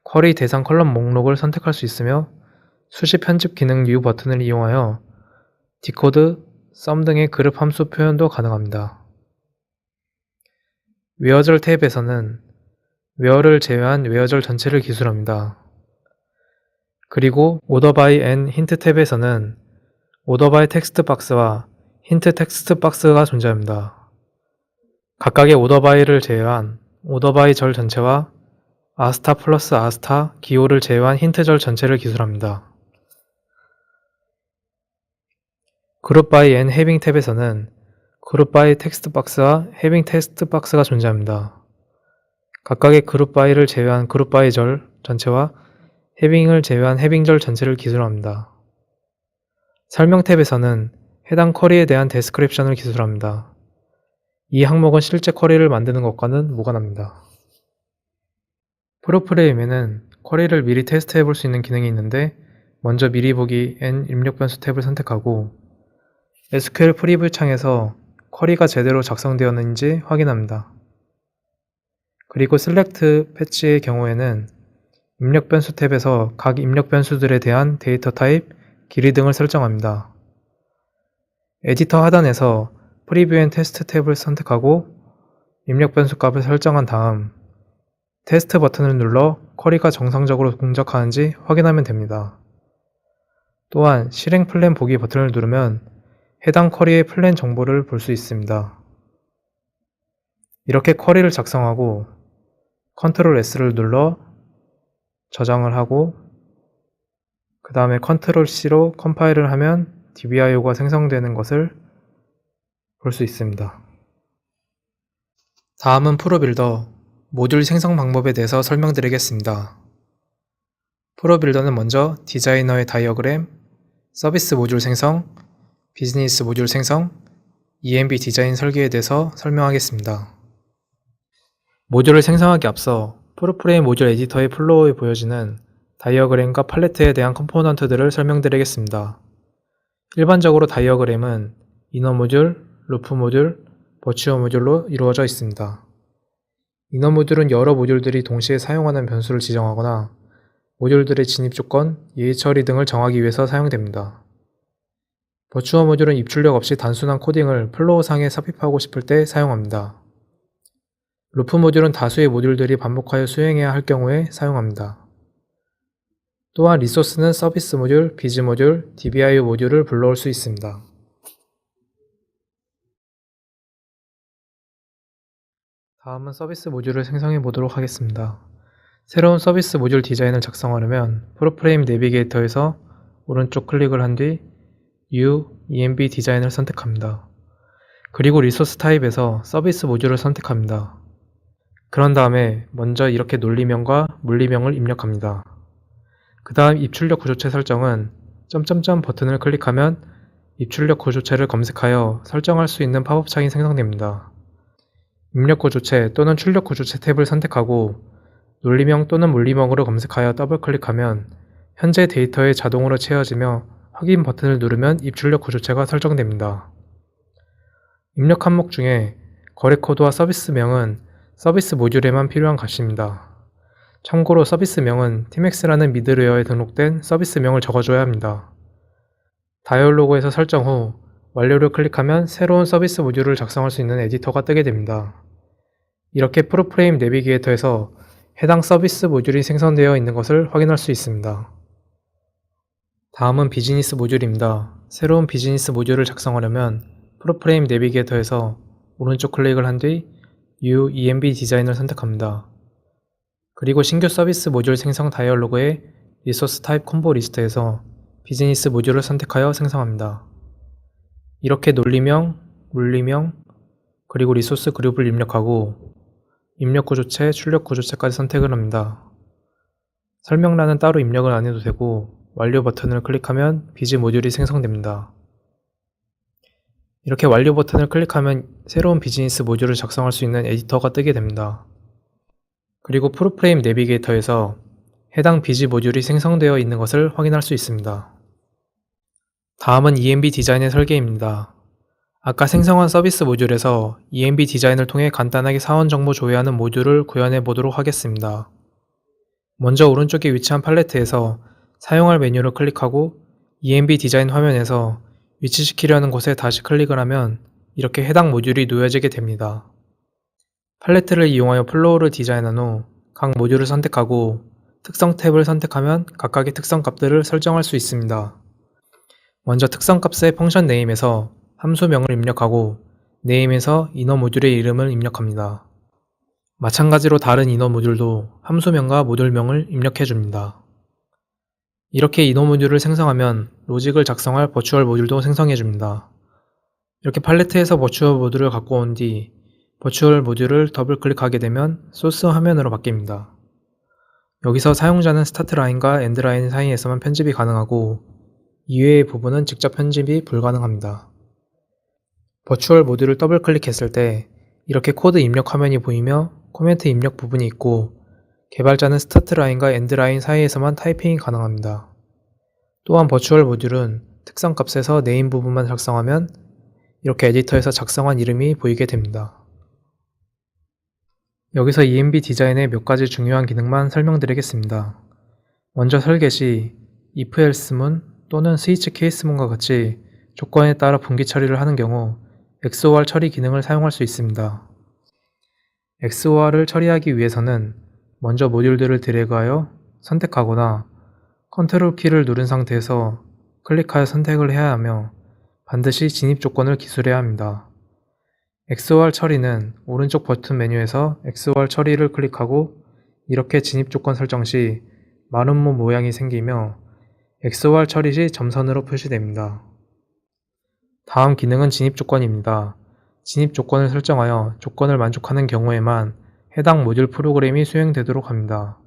쿼리 대상 컬럼 목록을 선택할 수 있으며 수시 편집 기능 뉴 버튼을 이용하여 디코드, 썸 등의 그룹 함수 표현도 가능합니다. 웨어절 탭에서는 웨어를 제외한 웨어절 전체를 기술합니다. 그리고 오더 바이 앤 힌트 탭에서는 오더 바이 텍스트 박스와 힌트 텍스트 박스가 존재합니다. 각각의 오더 바이를 제외한 오더 바이 절 전체와 아스타 플러스 아스타 기호를 제외한 힌트 절 전체를 기술합니다. 그룹 바이 앤 해빙 탭에서는 그룹 바이 텍스트 박스와 해빙 텍스트 박스가 존재합니다. 각각의 그룹 바이를 제외한 그룹 바이 절 전체와 해빙을 제외한 해빙 절 전체를 기술합니다. 설명 탭에서는 해당 쿼리에 대한 데스크립션을 기술합니다. 이 항목은 실제 쿼리를 만드는 것과는 무관합니다. 프로프레임에는 쿼리를 미리 테스트해 볼 수 있는 기능이 있는데 먼저 미리 보기 앤 입력 변수 탭을 선택하고 SQL 프리뷰 창에서 쿼리가 제대로 작성되었는지 확인합니다. 그리고 select 패치의 경우에는 입력 변수 탭에서 각 입력 변수들에 대한 데이터 타입, 길이 등을 설정합니다. 에디터 하단에서 프리뷰 앤 테스트 탭을 선택하고 입력 변수 값을 설정한 다음 테스트 버튼을 눌러 쿼리가 정상적으로 동작하는지 확인하면 됩니다. 또한 실행 플랜 보기 버튼을 누르면 해당 쿼리의 플랜 정보를 볼 수 있습니다. 이렇게 쿼리를 작성하고 컨트롤 S를 눌러 저장을 하고 그 다음에 컨트롤 C로 컴파일을 하면 DBIO가 생성되는 것을 볼 수 있습니다. 다음은 프로빌더 모듈 생성 방법에 대해서 설명드리겠습니다. 프로빌더는 먼저 디자이너의 다이어그램, 서비스 모듈 생성, 비즈니스 모듈 생성, EMB 디자인 설계에 대해서 설명하겠습니다. 모듈을 생성하기 앞서 프로프레임 모듈 에디터의 플로우에 보여지는 다이어그램과 팔레트에 대한 컴포넌트들을 설명드리겠습니다. 일반적으로 다이어그램은 이너 모듈, 루프 모듈, 버추어 모듈로 이루어져 있습니다. 이너 모듈은 여러 모듈들이 동시에 사용하는 변수를 지정하거나 모듈들의 진입 조건, 예의 처리 등을 정하기 위해서 사용됩니다. 버추어 모듈은 입출력 없이 단순한 코딩을 플로우상에 삽입하고 싶을 때 사용합니다. 루프 모듈은 다수의 모듈들이 반복하여 수행해야 할 경우에 사용합니다. 또한 리소스는 서비스 모듈, 비즈 모듈, DBIO 모듈을 불러올 수 있습니다. 다음은 서비스 모듈을 생성해 보도록 하겠습니다. 새로운 서비스 모듈 디자인을 작성하려면 프로프레임 내비게이터에서 오른쪽 클릭을 한 뒤 New EMB 디자인을 선택합니다. 그리고 리소스 타입에서 서비스 모듈을 선택합니다. 그런 다음에 먼저 이렇게 논리명과 물리명을 입력합니다. 그 다음 입출력 구조체 설정은 점점점 버튼을 클릭하면 입출력 구조체를 검색하여 설정할 수 있는 팝업 창이 생성됩니다. 입력 구조체 또는 출력 구조체 탭을 선택하고 논리명 또는 물리명으로 검색하여 더블 클릭하면 현재 데이터에 자동으로 채워지며 확인 버튼을 누르면 입출력 구조체가 설정됩니다. 입력 항목 중에 거래 코드와 서비스명은 서비스 모듈에만 필요한 값입니다. 참고로 서비스명은 tmax라는 미들웨어에 등록된 서비스명을 적어줘야 합니다. 다이얼로그에서 설정 후 완료를 클릭하면 새로운 서비스 모듈을 작성할 수 있는 에디터가 뜨게 됩니다. 이렇게 프로프레임 내비게이터에서 해당 서비스 모듈이 생성되어 있는 것을 확인할 수 있습니다. 다음은 비즈니스 모듈입니다. 새로운 비즈니스 모듈을 작성하려면 프로프레임 내비게이터에서 오른쪽 클릭을 한 뒤 New EMB 디자인을 선택합니다. 그리고 신규 서비스 모듈 생성 다이얼로그의 리소스 타입 콤보 리스트에서 비즈니스 모듈을 선택하여 생성합니다. 이렇게 논리명, 물리명, 그리고 리소스 그룹을 입력하고 입력 구조체, 출력 구조체까지 선택을 합니다. 설명란은 따로 입력을 안 해도 되고 완료 버튼을 클릭하면 비즈 모듈이 생성됩니다. 이렇게 완료 버튼을 클릭하면 새로운 비즈니스 모듈을 작성할 수 있는 에디터가 뜨게 됩니다. 그리고 프로프레임 내비게이터에서 해당 비즈 모듈이 생성되어 있는 것을 확인할 수 있습니다. 다음은 EMB 디자인의 설계입니다. 아까 생성한 서비스 모듈에서 EMB 디자인을 통해 간단하게 사원 정보 조회하는 모듈을 구현해 보도록 하겠습니다. 먼저 오른쪽에 위치한 팔레트에서 사용할 메뉴를 클릭하고 EMB 디자인 화면에서 위치시키려는 곳에 다시 클릭을 하면 이렇게 해당 모듈이 놓여지게 됩니다. 팔레트를 이용하여 플로우를 디자인한 후 각 모듈을 선택하고 특성 탭을 선택하면 각각의 특성 값들을 설정할 수 있습니다. 먼저 특성 값의 펑션 네임에서 함수명을 입력하고 네임에서 이너 모듈의 이름을 입력합니다. 마찬가지로 다른 이너 모듈도 함수명과 모듈명을 입력해 줍니다. 이렇게 인호 모듈을 생성하면 로직을 작성할 버추얼 모듈도 생성해줍니다. 이렇게 팔레트에서 버추얼 모듈을 갖고 온 뒤 버추얼 모듈을 더블 클릭하게 되면 소스 화면으로 바뀝니다. 여기서 사용자는 스타트 라인과 엔드 라인 사이에서만 편집이 가능하고 이외의 부분은 직접 편집이 불가능합니다. 버추얼 모듈을 더블 클릭했을 때 이렇게 코드 입력 화면이 보이며 코멘트 입력 부분이 있고 개발자는 스타트 라인과 엔드 라인 사이에서만 타이핑이 가능합니다. 또한 버추얼 모듈은 특성 값에서 네임 부분만 작성하면 이렇게 에디터에서 작성한 이름이 보이게 됩니다. 여기서 ENB 디자인의 몇 가지 중요한 기능만 설명드리겠습니다. 먼저 설계 시 if else문 또는 스위치 케이스문과 같이 조건에 따라 분기 처리를 하는 경우 XOR 처리 기능을 사용할 수 있습니다. XOR을 처리하기 위해서는 먼저 모듈들을 드래그하여 선택하거나 컨트롤 키를 누른 상태에서 클릭하여 선택을 해야 하며 반드시 진입 조건을 기술해야 합니다. XOR 처리는 오른쪽 버튼 메뉴에서 XOR 처리를 클릭하고 이렇게 진입 조건 설정 시 마름모 모양이 생기며 XOR 처리 시 점선으로 표시됩니다. 다음 기능은 진입 조건입니다. 진입 조건을 설정하여 조건을 만족하는 경우에만 해당 모듈 프로그램이 수행되도록 합니다.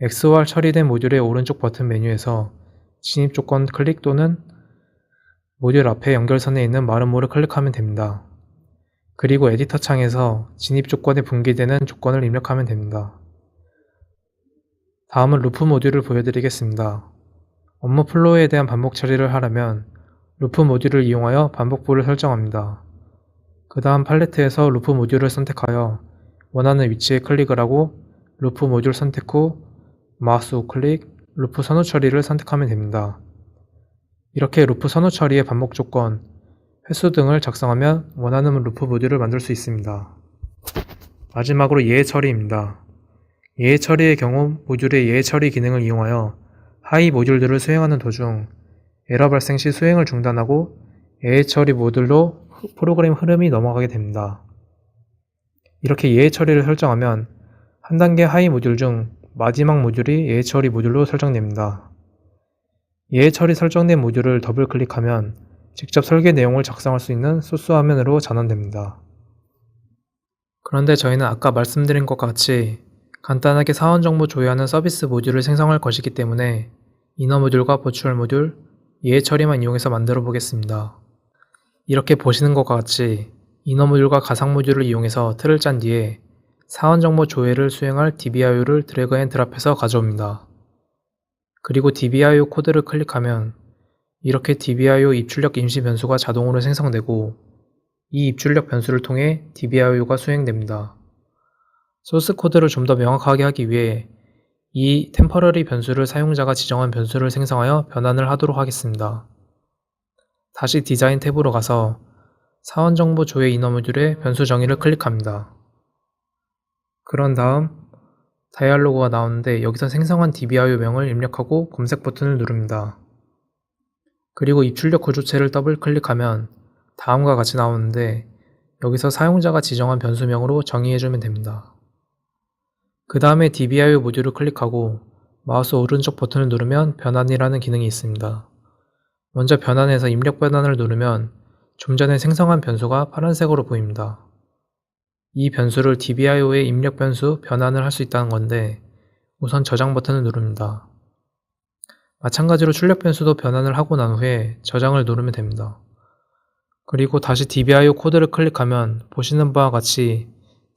XOR 처리된 모듈의 오른쪽 버튼 메뉴에서 진입 조건 클릭 또는 모듈 앞에 연결선에 있는 마름모를 클릭하면 됩니다. 그리고 에디터 창에서 진입 조건에 분기되는 조건을 입력하면 됩니다. 다음은 루프 모듈을 보여드리겠습니다. 업무 플로우에 대한 반복 처리를 하려면 루프 모듈을 이용하여 반복부를 설정합니다. 그 다음 팔레트에서 루프 모듈을 선택하여 원하는 위치에 클릭을 하고 루프 모듈 선택 후 마우스 우클릭, 루프 선호 처리를 선택하면 됩니다. 이렇게 루프 선호 처리의 반복 조건, 횟수 등을 작성하면 원하는 루프 모듈을 만들 수 있습니다. 마지막으로 예외 처리입니다. 예외 처리의 경우 모듈의 예외 처리 기능을 이용하여 하위 모듈들을 수행하는 도중 에러 발생 시 수행을 중단하고 예외 처리 모듈로 프로그램 흐름이 넘어가게 됩니다. 이렇게 예외 처리를 설정하면 한 단계 하위 모듈 중 마지막 모듈이 예외 처리 모듈로 설정됩니다. 예외 처리 설정된 모듈을 더블 클릭하면 직접 설계 내용을 작성할 수 있는 소스 화면으로 전환됩니다. 그런데 저희는 아까 말씀드린 것과 같이 간단하게 사원 정보 조회하는 서비스 모듈을 생성할 것이기 때문에 이너 모듈과 버추얼 모듈, 예외 처리만 이용해서 만들어 보겠습니다. 이렇게 보시는 것과 같이 이너 모듈과 가상 모듈을 이용해서 틀을 짠 뒤에 사원 정보 조회를 수행할 dbio를 드래그 앤 드랍해서 가져옵니다. 그리고 dbio 코드를 클릭하면 이렇게 dbio 입출력 임시 변수가 자동으로 생성되고 이 입출력 변수를 통해 dbio가 수행됩니다. 소스 코드를 좀 더 명확하게 하기 위해 이 템퍼러리 변수를 사용자가 지정한 변수를 생성하여 변환을 하도록 하겠습니다. 다시 디자인 탭으로 가서 사원 정보 조회 이너 모듈의 변수 정의를 클릭합니다. 그런 다음 다이얼로그가 나오는데 여기서 생성한 dbio 명을 입력하고 검색 버튼을 누릅니다. 그리고 입출력 구조체를 더블 클릭하면 다음과 같이 나오는데 여기서 사용자가 지정한 변수명으로 정의해주면 됩니다. 그 다음에 dbio 모듈을 클릭하고 마우스 오른쪽 버튼을 누르면 변환이라는 기능이 있습니다. 먼저 변환해서 입력 변환을 누르면 좀 전에 생성한 변수가 파란색으로 보입니다. 이 변수를 dbio의 입력 변수 변환을 할 수 있다는 건데 우선 저장 버튼을 누릅니다. 마찬가지로 출력 변수도 변환을 하고 난 후에 저장을 누르면 됩니다. 그리고 다시 dbio 코드를 클릭하면 보시는 바와 같이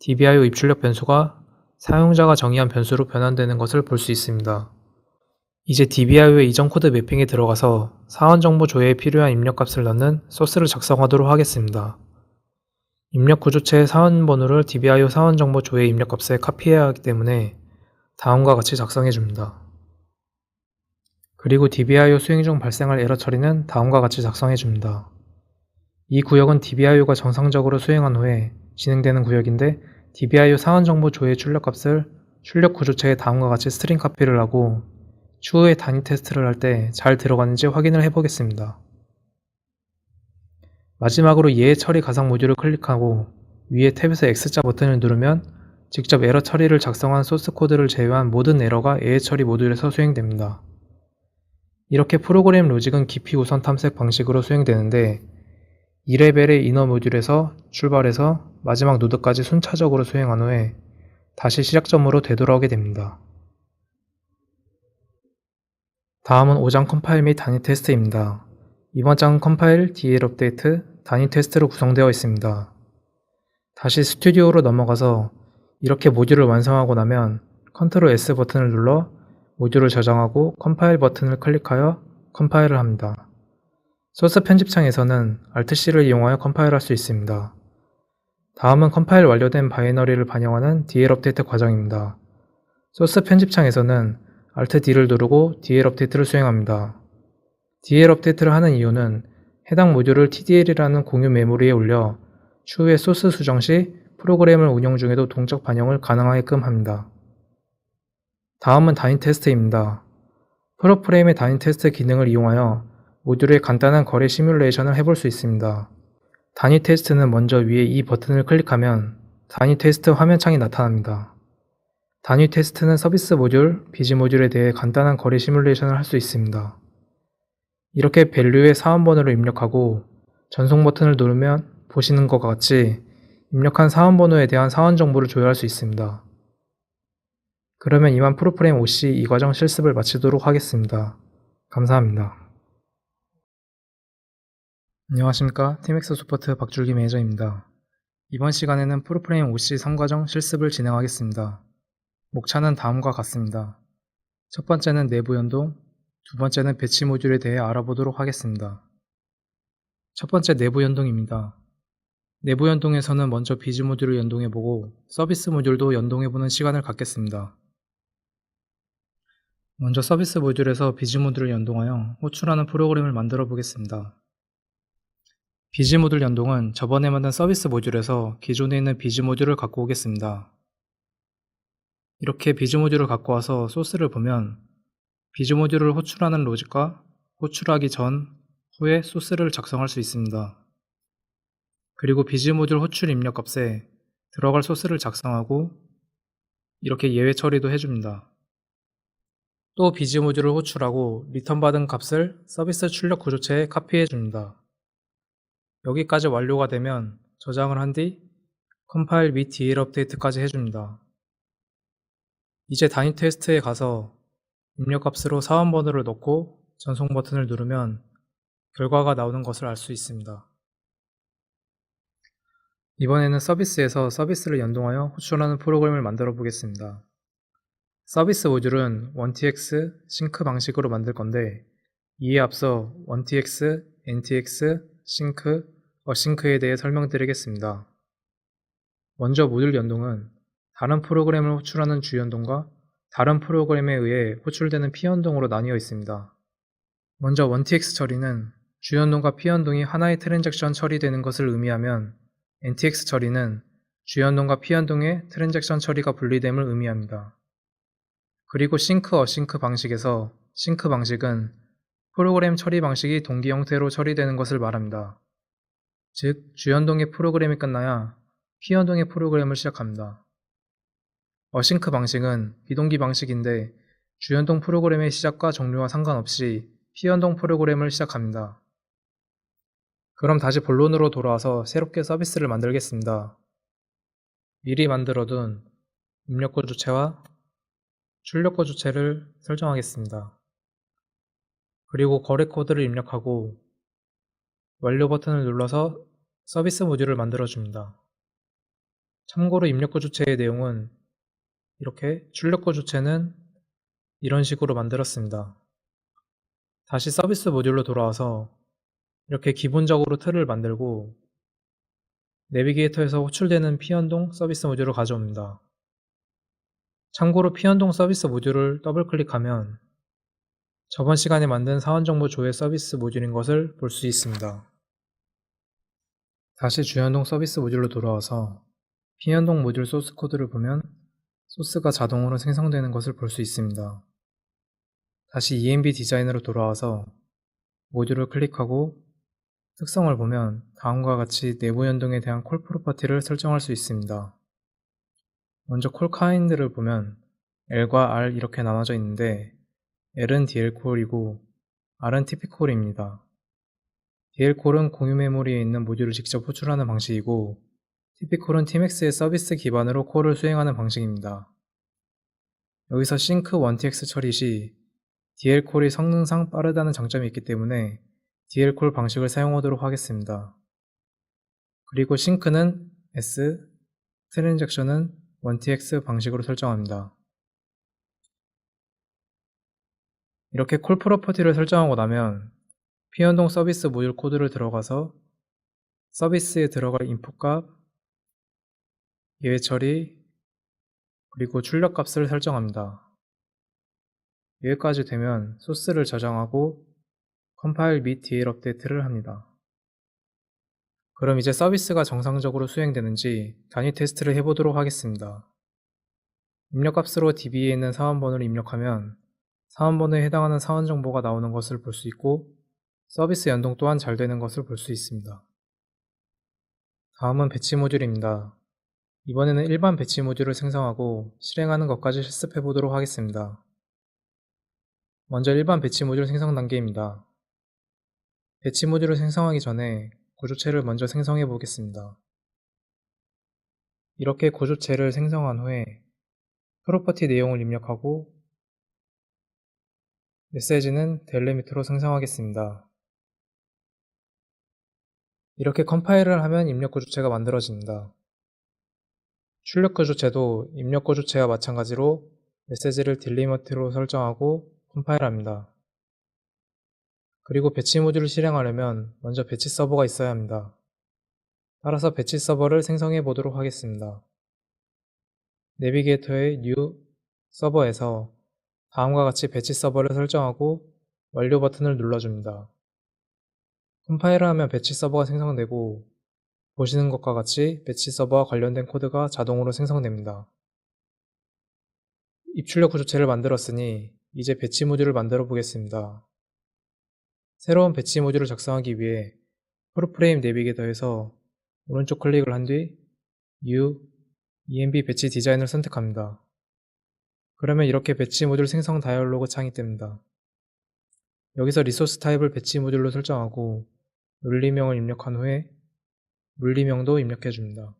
dbio 입출력 변수가 사용자가 정의한 변수로 변환되는 것을 볼 수 있습니다. 이제 dbio의 이전 코드 매핑에 들어가서 사원 정보 조회에 필요한 입력값을 넣는 소스를 작성하도록 하겠습니다. 입력 구조체의 사원 번호를 dbio 사원 정보 조회 입력값에 카피해야 하기 때문에 다음과 같이 작성해 줍니다. 그리고 dbio 수행 중 발생할 에러 처리는 다음과 같이 작성해 줍니다. 이 구역은 dbio가 정상적으로 수행한 후에 진행되는 구역인데 dbio 사원 정보 조회 출력값을 출력 구조체에 다음과 같이 스트링 카피를 하고 추후에 단위 테스트를 할 때 잘 들어가는지 확인을 해보겠습니다. 마지막으로 예외 처리 가상 모듈을 클릭하고 위에 탭에서 X자 버튼을 누르면 직접 에러 처리를 작성한 소스 코드를 제외한 모든 에러가 예외 처리 모듈에서 수행됩니다. 이렇게 프로그램 로직은 깊이 우선 탐색 방식으로 수행되는데 2레벨의 이너 모듈에서 출발해서 마지막 노드까지 순차적으로 수행한 후에 다시 시작점으로 되돌아오게 됩니다. 다음은 5장 컴파일 및 단위 테스트입니다. 이번 장은 컴파일, DL 업데이트, 단위 테스트로 구성되어 있습니다. 다시 스튜디오로 넘어가서 이렇게 모듈을 완성하고 나면 컨트롤 S 버튼을 눌러 모듈을 저장하고 컴파일 버튼을 클릭하여 컴파일을 합니다. 소스 편집창에서는 Alt-C를 이용하여 컴파일할 수 있습니다. 다음은 컴파일 완료된 바이너리를 반영하는 DL 업데이트 과정입니다. 소스 편집창에서는 Alt-D를 누르고 DL 업데이트를 수행합니다. DL 업데이트를 하는 이유는 해당 모듈을 TDL이라는 공유 메모리에 올려 추후에 소스 수정 시 프로그램을 운영 중에도 동적 반영을 가능하게끔 합니다. 다음은 단위 테스트입니다. 프로프레임의 단위 테스트 기능을 이용하여 모듈의 간단한 거래 시뮬레이션을 해볼 수 있습니다. 단위 테스트는 먼저 위에 이 버튼을 클릭하면 단위 테스트 화면창이 나타납니다. 단위 테스트는 서비스 모듈, 비즈 모듈에 대해 간단한 거래 시뮬레이션을 할 수 있습니다. 이렇게 밸류의 사원번호를 입력하고 전송 버튼을 누르면 보시는 것과 같이 입력한 사원번호에 대한 사원 정보를 조회할 수 있습니다. 그러면 이만 프로프레임 OC 이 과정 실습을 마치도록 하겠습니다. 감사합니다. 안녕하십니까. 팀엑스 소프트 박줄기 매니저입니다. 이번 시간에는 프로프레임 OC 3과정 실습을 진행하겠습니다. 목차는 다음과 같습니다. 첫 번째는 내부 연동, 두 번째는 배치 모듈에 대해 알아보도록 하겠습니다. 첫 번째 내부 연동입니다. 내부 연동에서는 먼저 비즈 모듈을 연동해보고 서비스 모듈도 연동해보는 시간을 갖겠습니다. 먼저 서비스 모듈에서 비즈 모듈을 연동하여 호출하는 프로그램을 만들어 보겠습니다. 비즈 모듈 연동은 저번에 만든 서비스 모듈에서 기존에 있는 비즈 모듈을 갖고 오겠습니다. 이렇게 비즈 모듈을 갖고 와서 소스를 보면 비즈 모듈을 호출하는 로직과 호출하기 전, 후에 소스를 작성할 수 있습니다. 그리고 비즈 모듈 호출 입력 값에 들어갈 소스를 작성하고 이렇게 예외 처리도 해줍니다. 또 비즈 모듈을 호출하고 리턴 받은 값을 서비스 출력 구조체에 카피해 줍니다. 여기까지 완료가 되면 저장을 한 뒤 컴파일 및 DL 업데이트까지 해줍니다. 이제 단위 테스트에 가서 입력 값으로 사원번호를 넣고 전송 버튼을 누르면 결과가 나오는 것을 알 수 있습니다. 이번에는 서비스에서 서비스를 연동하여 호출하는 프로그램을 만들어 보겠습니다. 서비스 모듈은 1tx 싱크 방식으로 만들 건데 이에 앞서 1tx, ntx, 싱크, 어싱크에 대해 설명드리겠습니다. 먼저 모듈 연동은 다른 프로그램을 호출하는 주 연동과 다른 프로그램에 의해 호출되는 피 연동으로 나뉘어 있습니다. 먼저 1tx 처리는 주 연동과 피 연동이 하나의 트랜잭션 처리되는 것을 의미하면 ntx 처리는 주 연동과 피 연동의 트랜잭션 처리가 분리됨을 의미합니다. 그리고 싱크, 어싱크 방식에서 싱크 방식은 프로그램 처리 방식이 동기 형태로 처리되는 것을 말합니다. 즉, 주연동의 프로그램이 끝나야 피연동의 프로그램을 시작합니다. 어싱크 방식은 비동기 방식인데 주연동 프로그램의 시작과 종료와 상관없이 피연동 프로그램을 시작합니다. 그럼 다시 본론으로 돌아와서 새롭게 서비스를 만들겠습니다. 미리 만들어둔 입력구 주체와 출력구 주체를 설정하겠습니다. 그리고 거래 코드를 입력하고 완료 버튼을 눌러서 서비스 모듈을 만들어줍니다. 참고로 입력구 주체의 내용은 이렇게, 출력구 주체는 이런 식으로 만들었습니다. 다시 서비스 모듈로 돌아와서 이렇게 기본적으로 틀을 만들고 내비게이터에서 호출되는 피연동 서비스 모듈을 가져옵니다. 참고로 피연동 서비스 모듈을 더블 클릭하면 저번 시간에 만든 사원정보 조회 서비스 모듈인 것을 볼 수 있습니다. 다시 주연동 서비스 모듈로 돌아와서 피연동 모듈 소스 코드를 보면 소스가 자동으로 생성되는 것을 볼 수 있습니다. 다시 ENB 디자인으로 돌아와서 모듈을 클릭하고 특성을 보면 다음과 같이 내부 연동에 대한 콜 프로퍼티를 설정할 수 있습니다. 먼저 콜 카인드를 보면 L과 R 이렇게 나눠져 있는데 L은 DL 콜이고 R은 TP콜입니다. DL콜은 공유 메모리에 있는 모듈을 직접 호출하는 방식이고, TP콜은 TMAX의 서비스 기반으로 콜을 수행하는 방식입니다. 여기서 싱크 1TX 처리 시 DL콜이 성능상 빠르다는 장점이 있기 때문에 DL콜 방식을 사용하도록 하겠습니다. 그리고 싱크는 S, 트랜잭션은 1TX 방식으로 설정합니다. 이렇게 콜 프로퍼티를 설정하고 나면 피연동 서비스 모듈 코드를 들어가서 서비스에 들어갈 인풋 값, 예외 처리, 그리고 출력 값을 설정합니다. 여기까지 되면 소스를 저장하고 컴파일 및 DL 업데이트를 합니다. 그럼 이제 서비스가 정상적으로 수행되는지 단위 테스트를 해보도록 하겠습니다. 입력값으로 DB에 있는 사원번호를 입력하면 사원번호에 해당하는 사원 정보가 나오는 것을 볼 수 있고 서비스 연동 또한 잘 되는 것을 볼 수 있습니다. 다음은 배치 모듈입니다. 이번에는 일반 배치 모듈을 생성하고 실행하는 것까지 실습해 보도록 하겠습니다. 먼저 일반 배치 모듈 생성 단계입니다. 배치 모듈을 생성하기 전에 구조체를 먼저 생성해 보겠습니다. 이렇게 구조체를 생성한 후에 프로퍼티 내용을 입력하고 메시지는 델리미터로 생성하겠습니다. 이렇게 컴파일을 하면 입력 구조체가 만들어집니다. 출력 구조체도 입력 구조체와 마찬가지로 메시지를 딜리미터로 설정하고 컴파일합니다. 그리고 배치 모듈을 실행하려면 먼저 배치 서버가 있어야 합니다. 따라서 배치 서버를 생성해 보도록 하겠습니다. 내비게이터의 New 서버에서 다음과 같이 배치 서버를 설정하고 완료 버튼을 눌러줍니다. 컴파일을 하면 배치 서버가 생성되고 보시는 것과 같이 배치 서버와 관련된 코드가 자동으로 생성됩니다. 입출력 구조체를 만들었으니 이제 배치 모듈을 만들어 보겠습니다. 새로운 배치 모듈을 작성하기 위해 프로프레임 내비게이터에서 오른쪽 클릭을 한 뒤 New ENB 배치 디자인을 선택합니다. 그러면 이렇게 배치 모듈 생성 다이얼로그 창이 뜹니다. 여기서 리소스 타입을 배치 모듈로 설정하고 물리명을 입력한 후에 물리명도 입력해 줍니다.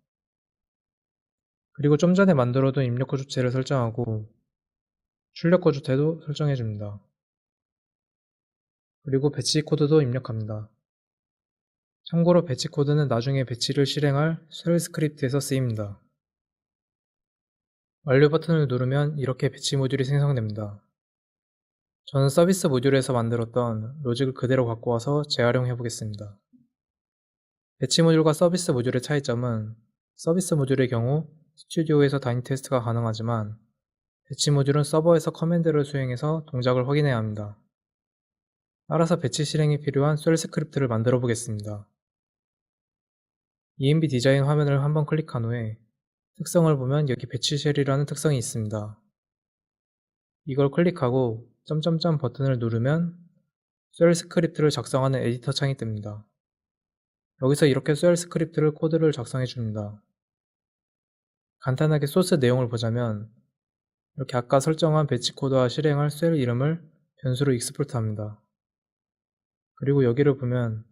그리고 좀 전에 만들어둔 입력 구조체를 설정하고 출력 구조체도 설정해 줍니다. 그리고 배치 코드도 입력합니다. 참고로 배치 코드는 나중에 배치를 실행할 쉘 스크립트에서 쓰입니다. 완료 버튼을 누르면 이렇게 배치 모듈이 생성됩니다. 저는 서비스 모듈에서 만들었던 로직을 그대로 갖고 와서 재활용해 보겠습니다. 배치 모듈과 서비스 모듈의 차이점은 서비스 모듈의 경우 스튜디오에서 단위 테스트가 가능하지만 배치 모듈은 서버에서 커맨드를 수행해서 동작을 확인해야 합니다. 따라서 배치 실행에 필요한 쉘 스크립트를 만들어 보겠습니다. ENB 디자인 화면을 한번 클릭한 후에 특성을 보면 여기 배치 쉘이라는 특성이 있습니다. 이걸 클릭하고 점점점 버튼을 누르면 쉘 스크립트를 작성하는 에디터 창이 뜹니다. 여기서 이렇게 쉘 스크립트를 코드를 작성해 줍니다. 간단하게 소스 내용을 보자면 이렇게 아까 설정한 배치 코드와 실행할 쉘 이름을 변수로 익스포트 합니다. 그리고 여기를 보면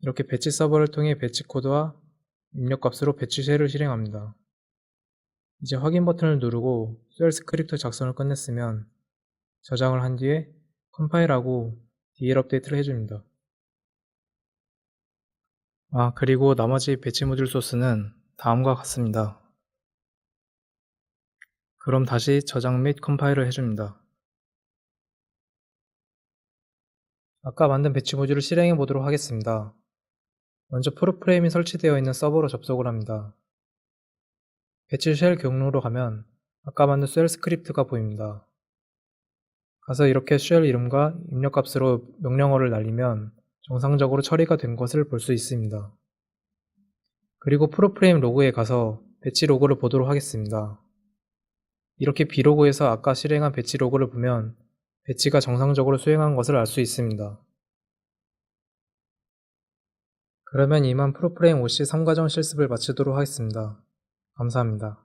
이렇게 배치 서버를 통해 배치 코드와 입력값으로 배치 쉘을 실행합니다. 이제 확인 버튼을 누르고 쉘 스크립트 작성을 끝냈으면 저장을 한 뒤에 컴파일하고 DL 업데이트를 해줍니다. 그리고 나머지 배치 모듈 소스는 다음과 같습니다. 그럼 다시 저장 및 컴파일을 해줍니다. 아까 만든 배치 모듈을 실행해 보도록 하겠습니다. 먼저 프로프레임이 설치되어 있는 서버로 접속을 합니다. 배치 쉘 경로로 가면 아까 만든 쉘 스크립트가 보입니다. 가서 이렇게 쉘 이름과 입력값으로 명령어를 날리면 정상적으로 처리가 된 것을 볼 수 있습니다. 그리고 프로프레임 로그에 가서 배치 로그를 보도록 하겠습니다. 이렇게 B로그에서 아까 실행한 배치 로그를 보면 배치가 정상적으로 수행한 것을 알 수 있습니다. 그러면 이만 프로프레임 OC 3과정 실습을 마치도록 하겠습니다. 감사합니다.